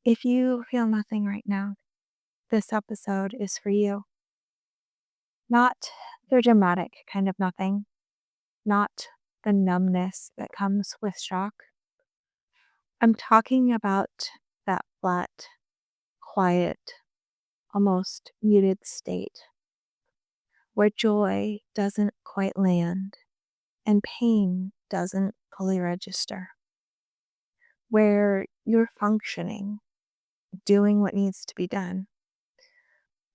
If you feel nothing right now, this episode is for you. Not the dramatic kind of nothing, not the numbness that comes with shock. I'm talking about that flat, quiet, almost muted state where joy doesn't quite land and pain doesn't fully register, where you're functioning, doing what needs to be done.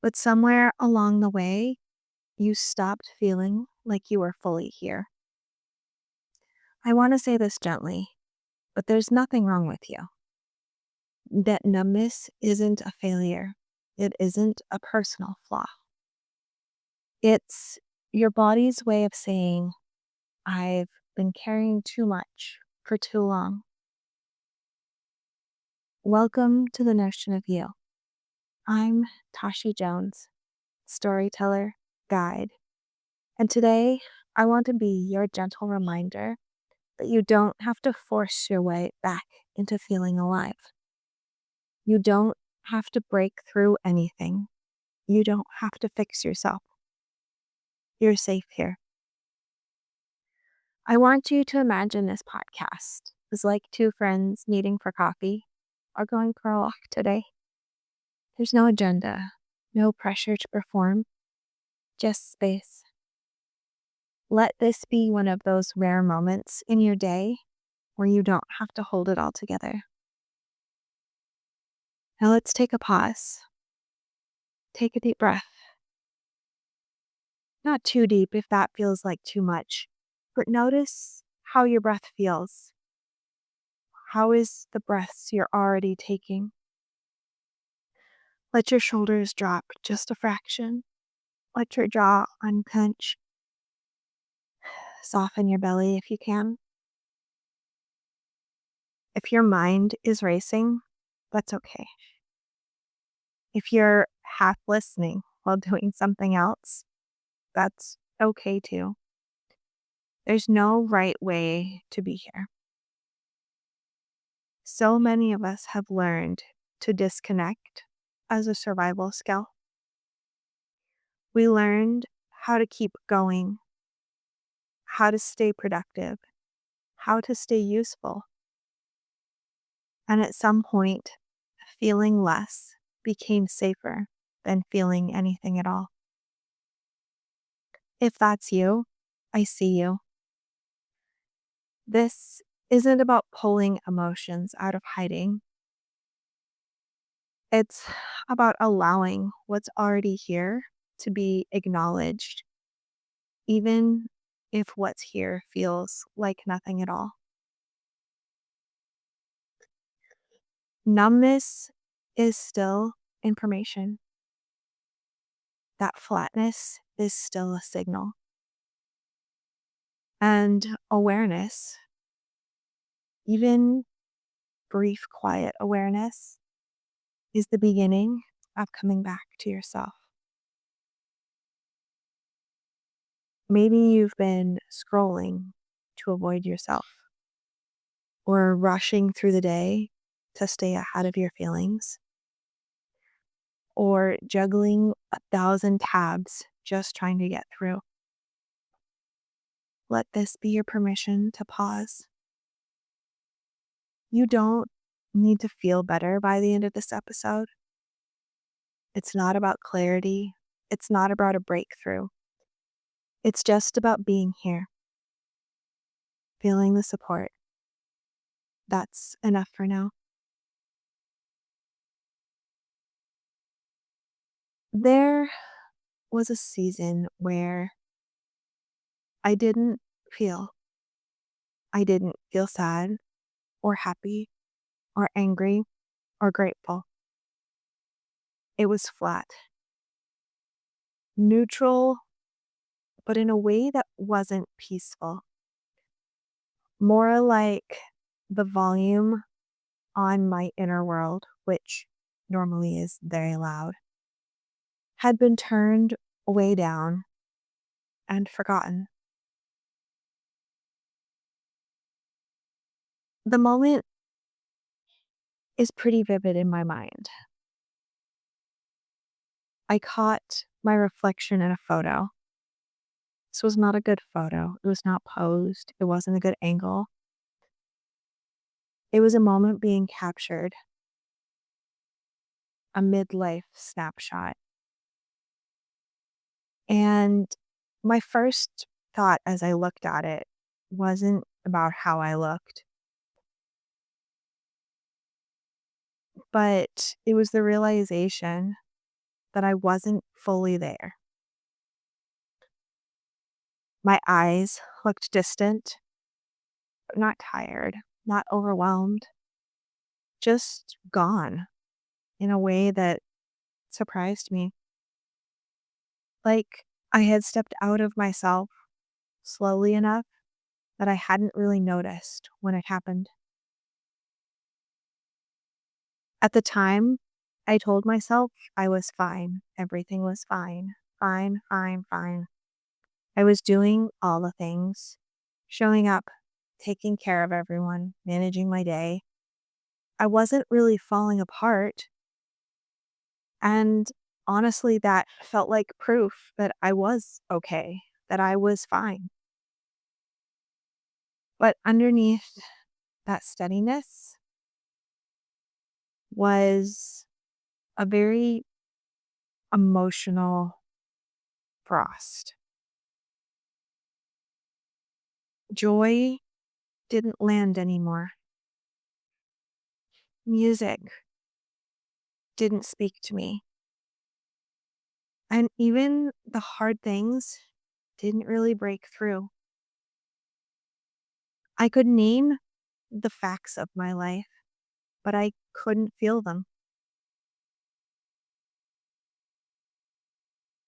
But somewhere along the way, you stopped feeling like you were fully here. I want to say this gently, but there's nothing wrong with you. That numbness isn't a failure, it isn't a personal flaw. It's your body's way of saying, I've been carrying too much for too long. Welcome to the notion of you. I'm Tashi Jones, storyteller, guide, and today I want to be your gentle reminder that you don't have to force your way back into feeling alive. You don't have to break through anything. You don't have to fix yourself. You're safe here. I want you to imagine this podcast is like two friends meeting for coffee or going for a walk today. There's no agenda, no pressure to perform, just space. Let this be one of those rare moments in your day where you don't have to hold it all together. Now let's take a pause. Take a deep breath. Not too deep if that feels like too much, but notice how your breath feels. How is the breaths you're already taking? Let your shoulders drop just a fraction. Let your jaw unclench. Soften your belly if you can. If your mind is racing, that's okay. If you're half listening while doing something else, that's okay too. There's no right way to be here. So many of us have learned to disconnect as a survival skill. We learned how to keep going, how to stay productive, how to stay useful. And at some point, feeling less became safer than feeling anything at all. If that's you, I see you. This isn't about pulling emotions out of hiding. It's about allowing what's already here to be acknowledged, even if what's here feels like nothing at all. Numbness is still information. That flatness is still a signal. And awareness, even brief, quiet awareness, is the beginning of coming back to yourself. Maybe you've been scrolling to avoid yourself or rushing through the day to stay ahead of your feelings or juggling 1,000 tabs just trying to get through. Let this be your permission to pause. You don't need to feel better by the end of this episode. It's not about clarity. It's not about a breakthrough. It's just about being here, feeling the support. That's enough for now. There was a season where I didn't feel. I didn't feel sad or happy or angry or grateful. It was flat, neutral, but in a way that wasn't peaceful. More like the volume on my inner world, which normally is very loud, had been turned way down and forgotten. The moment is pretty vivid in my mind. I caught my reflection in a photo. This was not a good photo. It was not posed. It wasn't a good angle. It was a moment being captured, a midlife snapshot. And my first thought as I looked at it wasn't about how I looked, but it was the realization that I wasn't fully there. My eyes looked distant, but not tired, not overwhelmed, just gone in a way that surprised me. Like I had stepped out of myself slowly enough that I hadn't really noticed when it happened. At the time, I told myself I was fine. Everything was fine. Fine, fine, fine. I was doing all the things, showing up, taking care of everyone, managing my day. I wasn't really falling apart. And honestly, that felt like proof that I was okay, that I was fine. But underneath that steadiness was a very emotional frost. Joy didn't land anymore. Music didn't speak to me. And even the hard things didn't really break through. I could name the facts of my life, but I couldn't feel them.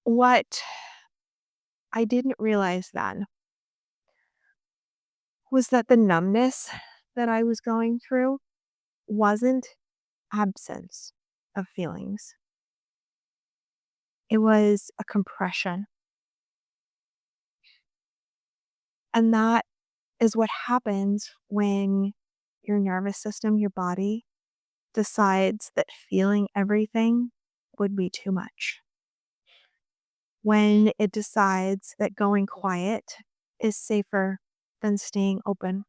What I didn't realize then was that the numbness that I was going through wasn't absence of feelings. It was a compression. And that is what happens when your nervous system, your body, decides that feeling everything would be too much. When it decides that going quiet is safer than staying open.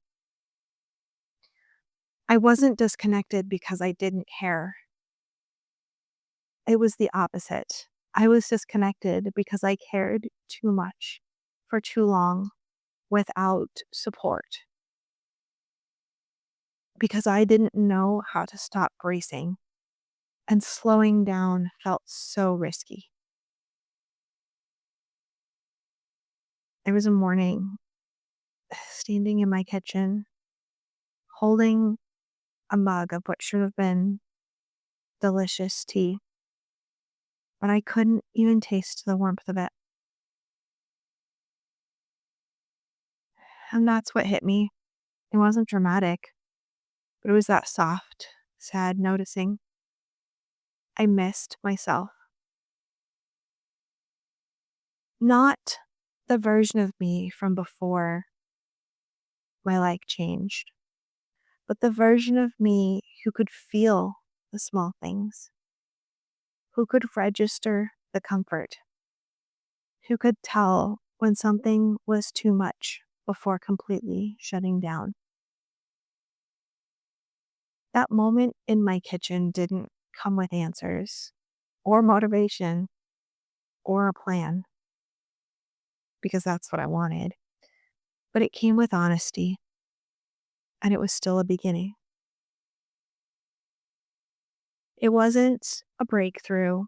I wasn't disconnected because I didn't care. It was the opposite. I was disconnected because I cared too much for too long without support. Because I didn't know how to stop bracing, and slowing down felt so risky. There was a morning standing in my kitchen, holding a mug of what should have been delicious tea, but I couldn't even taste the warmth of it. And that's what hit me. It wasn't dramatic, but it was that soft, sad noticing. I missed myself. Not the version of me from before my life changed, but the version of me who could feel the small things, who could register the comfort, who could tell when something was too much before completely shutting down. That moment in my kitchen didn't come with answers or motivation or a plan because that's what I wanted, but it came with honesty and it was still a beginning. It wasn't a breakthrough,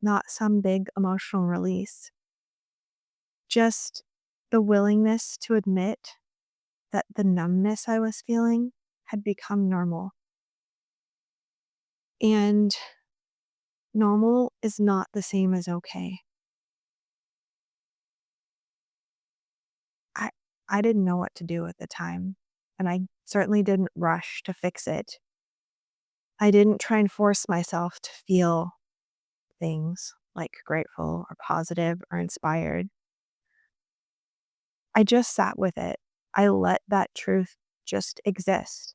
not some big emotional release, just the willingness to admit that the numbness I was feeling had become normal. And normal is not the same as okay. I I didn't know what to do at the time, and I certainly didn't rush to fix it. I didn't try and force myself to feel things like grateful or positive or inspired. I just sat with it. I let that truth just exist.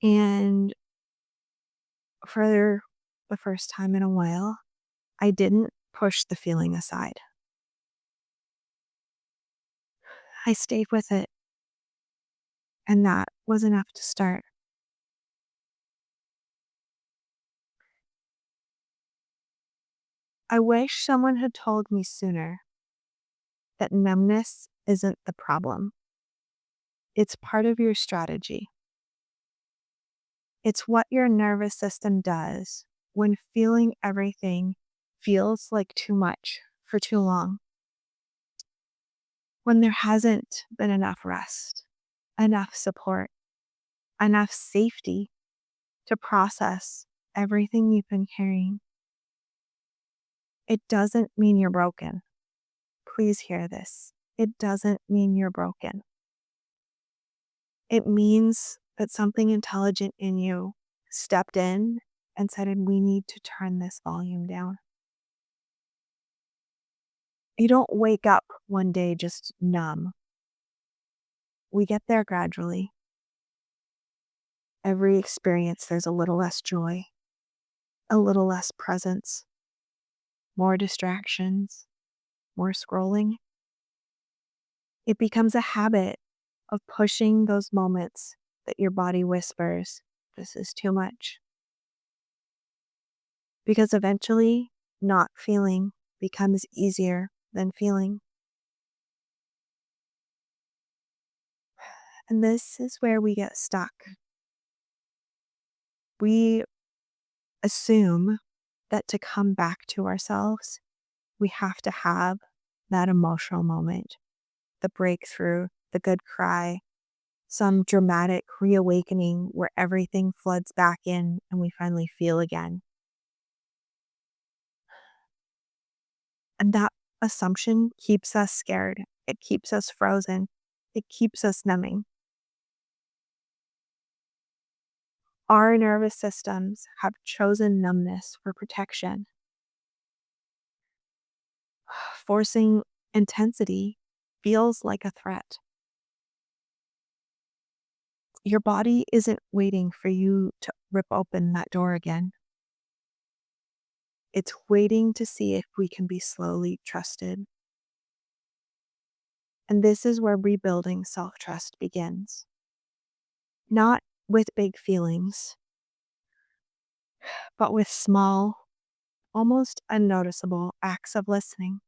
And for the first time in a while, I didn't push the feeling aside. I stayed with it, and that was enough to start. I wish someone had told me sooner that numbness isn't the problem. It's part of your strategy. It's what your nervous system does when feeling everything feels like too much for too long, when there hasn't been enough rest, enough support, enough safety to process everything you've been carrying. It doesn't mean you're broken. Please hear this. It doesn't mean you're broken. It means that something intelligent in you stepped in and said, we need to turn this volume down. You don't wake up one day just numb. We get there gradually. Every experience, there's a little less joy, a little less presence, more distractions, more scrolling. It becomes a habit of pushing those moments that your body whispers, this is too much. Because eventually, not feeling becomes easier than feeling. And this is where we get stuck. We assume that to come back to ourselves, we have to have that emotional moment, the breakthrough, the good cry, some dramatic reawakening where everything floods back in and we finally feel again. And that assumption keeps us scared. It keeps us frozen. It keeps us numbing. Our nervous systems have chosen numbness for protection. Forcing intensity feels like a threat. Your body isn't waiting for you to rip open that door again. It's waiting to see if we can be slowly trusted. And this is where rebuilding self-trust begins. Not with big feelings, but with small, almost unnoticeable acts of listening.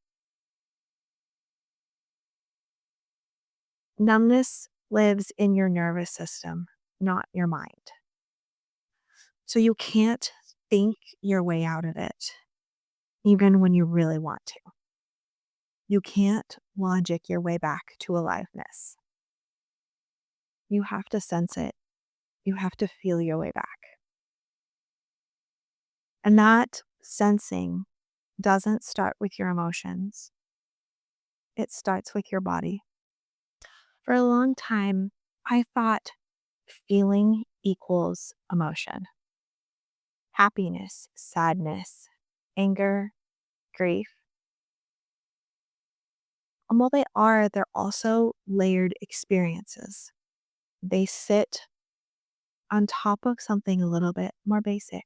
Numbness lives in your nervous system, not your mind. So you can't think your way out of it, even when you really want to. You can't logic your way back to aliveness. You have to sense it. You have to feel your way back. And that sensing doesn't start with your emotions. It starts with your body. For a long time, I thought feeling equals emotion. Happiness, sadness, anger, grief. And while they're also layered experiences. They sit on top of something a little bit more basic.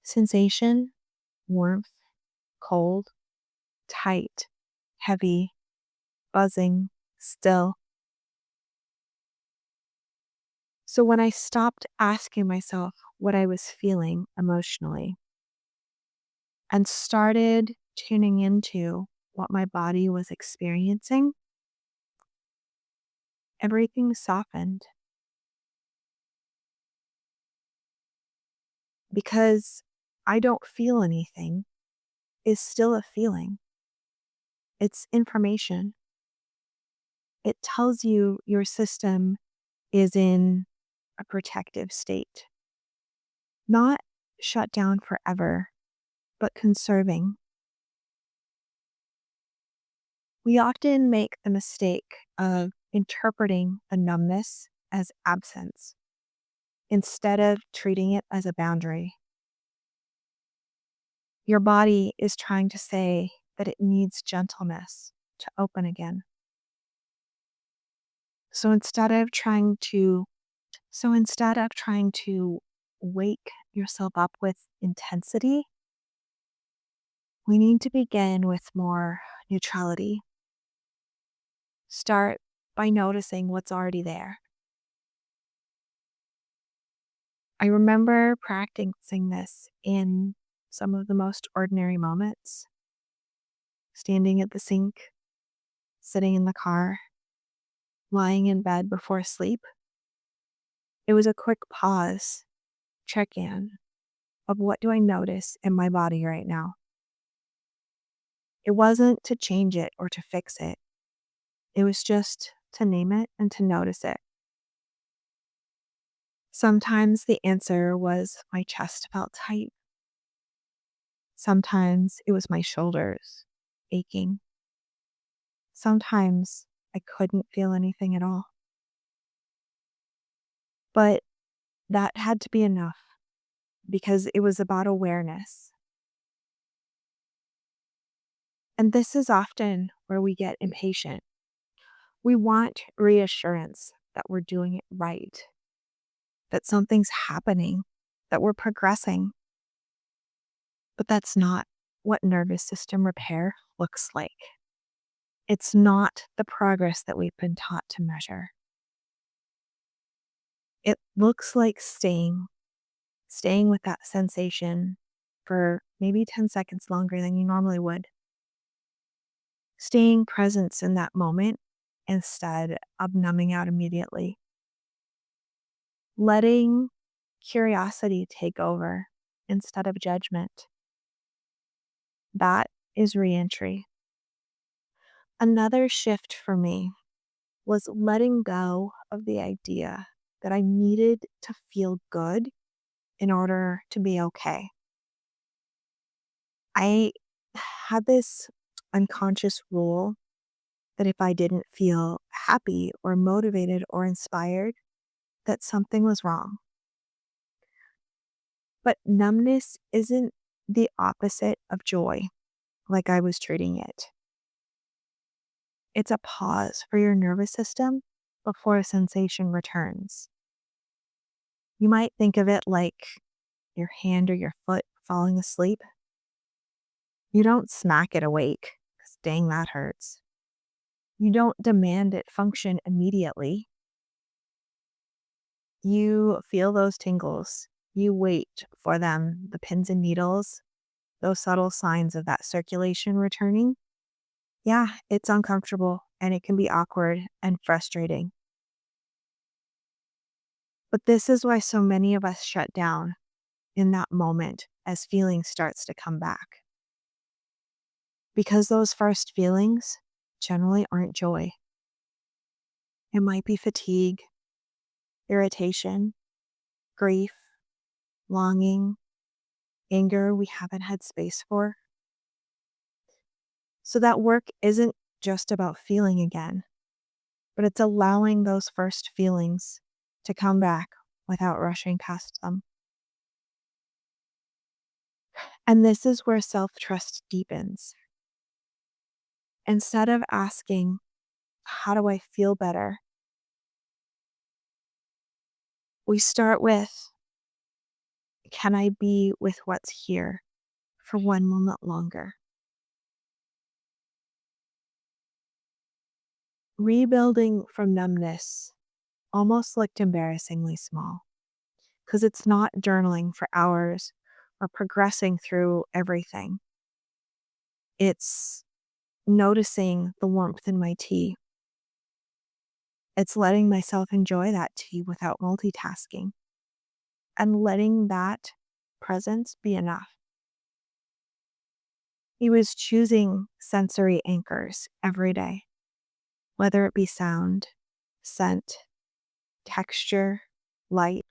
Sensation, warmth, cold, tight, heavy, buzzing, still. So when I stopped asking myself what I was feeling emotionally and started tuning into what my body was experiencing, everything softened. Because I don't feel anything is still a feeling. It's information. It tells you your system is in a protective state. Not shut down forever, but conserving. We often make the mistake of interpreting the numbness as absence instead of treating it as a boundary. Your body is trying to say that it needs gentleness to open again. So instead of trying to So instead of trying to wake yourself up with intensity, we need to begin with more neutrality. Start by noticing what's already there. I remember practicing this in some of the most ordinary moments, standing at the sink, sitting in the car, lying in bed before sleep. It was a quick pause, check in of what do I notice in my body right now. It wasn't to change it or to fix it. It was just to name it and to notice it. Sometimes the answer was my chest felt tight. Sometimes it was my shoulders aching. Sometimes I couldn't feel anything at all. But that had to be enough because it was about awareness. And this is often where we get impatient. We want reassurance that we're doing it right, that something's happening, that we're progressing. But that's not what nervous system repair looks like. It's not the progress that we've been taught to measure. It looks like staying with that sensation for maybe 10 seconds longer than you normally would. Staying present in that moment instead of numbing out immediately. Letting curiosity take over instead of judgment. That is reentry. Another shift for me was letting go of the idea that I needed to feel good in order to be okay. I had this unconscious rule that if I didn't feel happy or motivated or inspired, that something was wrong. But numbness isn't the opposite of joy, like I was treating it. It's a pause for your nervous system before a sensation returns. You might think of it like your hand or your foot falling asleep. You don't smack it awake, because dang, that hurts. You don't demand it function immediately. You feel those tingles. You wait for them, the pins and needles, those subtle signs of that circulation returning. Yeah, it's uncomfortable and it can be awkward and frustrating. But this is why so many of us shut down in that moment as feeling starts to come back. Because those first feelings generally aren't joy. It might be fatigue, irritation, grief, longing, anger we haven't had space for. So that work isn't just about feeling again, but it's allowing those first feelings to come back without rushing past them. And this is where self trust deepens. Instead of asking, how do I feel better? We start with, can I be with what's here for one moment longer? Rebuilding from numbness almost looked embarrassingly small because it's not journaling for hours or progressing through everything. It's noticing the warmth in my tea. It's letting myself enjoy that tea without multitasking and letting that presence be enough. He was choosing sensory anchors every day, whether it be sound, scent, texture, light,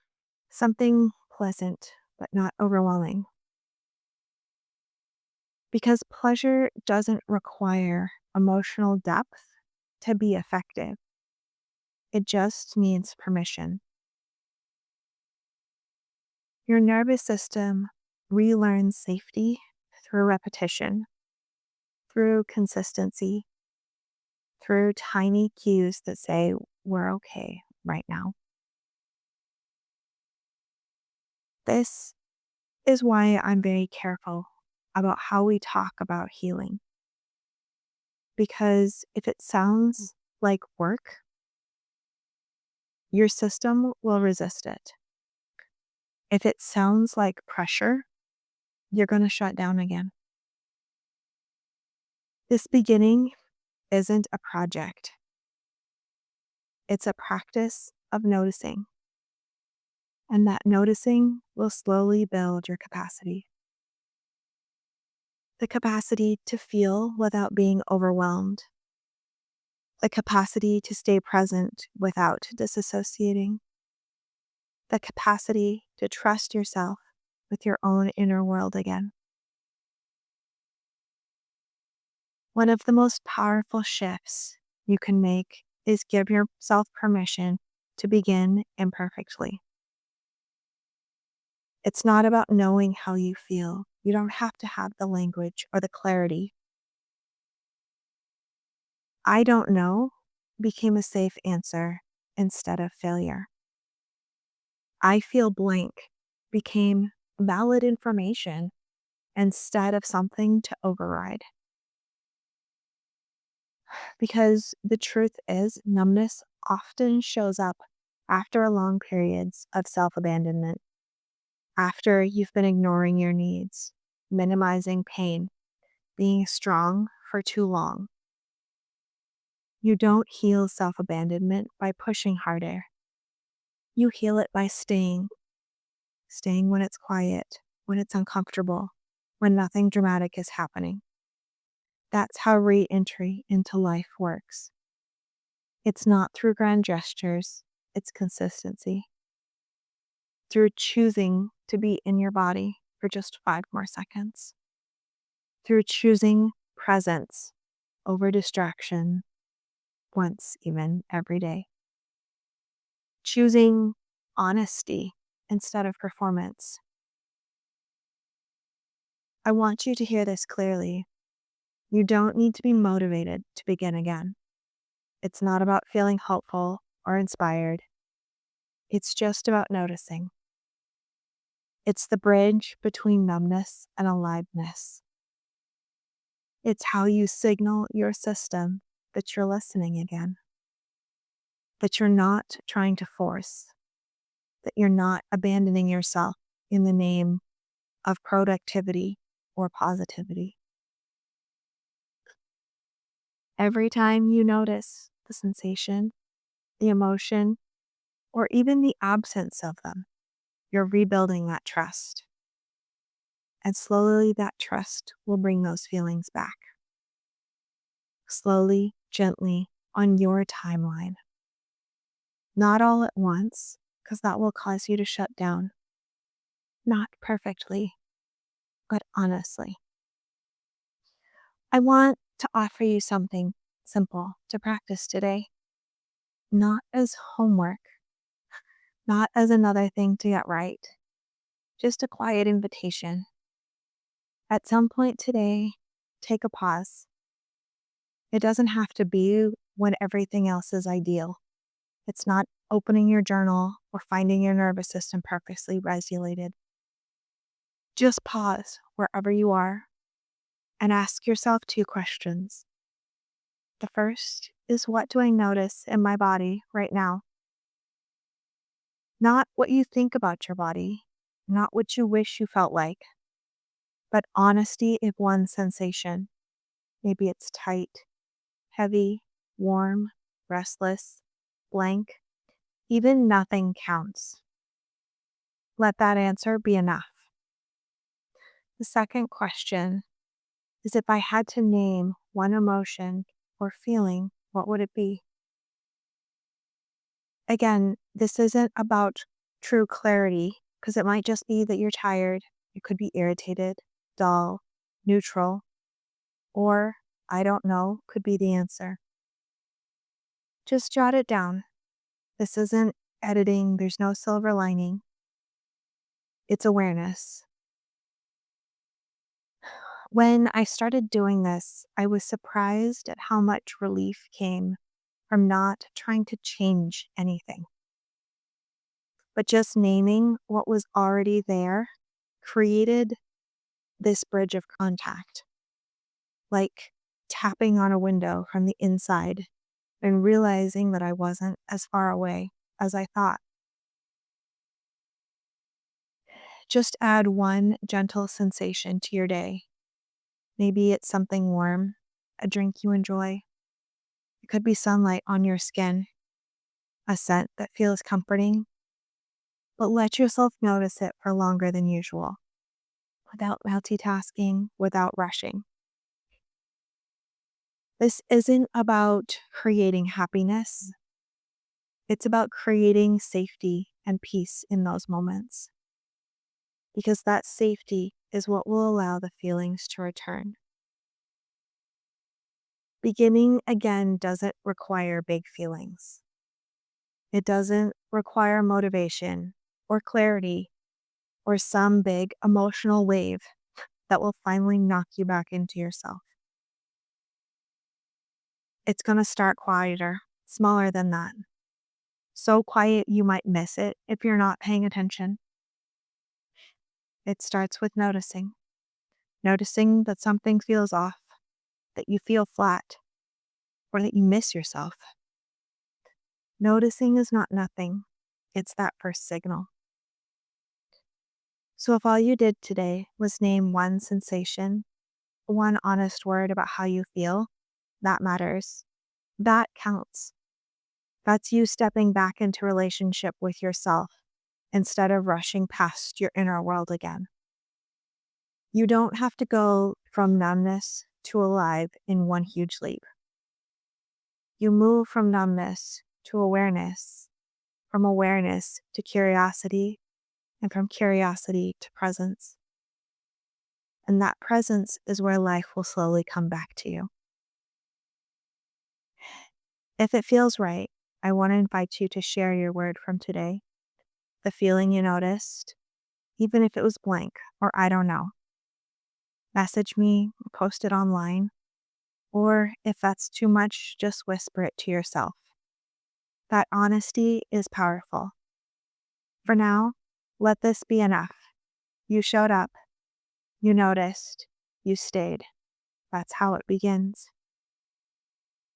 something pleasant but not overwhelming. Because pleasure doesn't require emotional depth to be effective, it just needs permission. Your nervous system relearns safety through repetition, through consistency, through tiny cues that say, we're okay right now. This is why I'm very careful about how we talk about healing. Because if it sounds like work, your system will resist it. If it sounds like pressure, you're going to shut down again. This beginning isn't a project, it's a practice of noticing. And that noticing will slowly build your capacity. The capacity to feel without being overwhelmed. The capacity to stay present without disassociating. The capacity to trust yourself with your own inner world again. One of the most powerful shifts you can make is give yourself permission to begin imperfectly. It's not about knowing how you feel. You don't have to have the language or the clarity. I don't know became a safe answer instead of failure. I feel blank became valid information instead of something to override. Because the truth is, numbness often shows up after long periods of self abandonment, after you've been ignoring your needs, minimizing pain, being strong for too long. You don't heal self abandonment by pushing harder. You heal it by staying when it's quiet, when it's uncomfortable, when nothing dramatic is happening. That's how re entry into life works. It's not through grand gestures, it's consistency. Through choosing to be in your body for just 5 more seconds. Through choosing presence over distraction once, even every day. Choosing honesty instead of performance. I want you to hear this clearly. You don't need to be motivated to begin again. It's not about feeling hopeful or inspired. It's just about noticing. It's the bridge between numbness and aliveness. It's how you signal your system that you're listening again, that you're not trying to force, that you're not abandoning yourself in the name of productivity or positivity. Every time you notice the sensation, the emotion, or even the absence of them, you're rebuilding that trust. And slowly that trust will bring those feelings back. Slowly, gently, on your timeline. Not all at once, because that will cause you to shut down. Not perfectly, but honestly. I want to offer you something simple to practice today. Not as homework, not as another thing to get right, just a quiet invitation. At some point today, take a pause. It doesn't have to be when everything else is ideal. It's not opening your journal or finding your nervous system perfectly regulated. Just pause wherever you are and ask yourself 2 questions. The first is, what do I notice in my body right now? Not what you think about your body, not what you wish you felt like, but honesty if one sensation. Maybe it's tight, heavy, warm, restless, blank. Even nothing counts. Let that answer be enough. The second question is, if I had to name one emotion or feeling, what would it be? Again, this isn't about true clarity, because it might just be that you're tired. It could be irritated, dull, neutral, or I don't know could be the answer. Just jot it down. This isn't editing, there's no silver lining. It's awareness. When I started doing this, I was surprised at how much relief came from not trying to change anything. But just naming what was already there created this bridge of contact, like tapping on a window from the inside and realizing that I wasn't as far away as I thought. Just add one gentle sensation to your day. Maybe it's something warm, a drink you enjoy. It could be sunlight on your skin, a scent that feels comforting, but let yourself notice it for longer than usual, without multitasking, without rushing. This isn't about creating happiness. It's about creating safety and peace in those moments, because that safety is what will allow the feelings to return. Beginning again doesn't require big feelings. It doesn't require motivation or clarity or some big emotional wave that will finally knock you back into yourself. It's going to start quieter, smaller than that. So quiet you might miss it if you're not paying attention. It starts with noticing. Noticing that something feels off, that you feel flat, or that you miss yourself. Noticing is not nothing. It's that first signal. So if all you did today was name one sensation, one honest word about how you feel, that matters. That counts. That's you stepping back into relationship with yourself instead of rushing past your inner world again. You don't have to go from numbness to alive in one huge leap. You move from numbness to awareness, from awareness to curiosity, and from curiosity to presence. And that presence is where life will slowly come back to you. If it feels right, I want to invite you to share your word from today, the feeling you noticed, even if it was blank or I don't know. Message me, post it online, or if that's too much, just whisper it to yourself. That honesty is powerful. For now, let this be enough. You showed up, you noticed, you stayed. That's how it begins.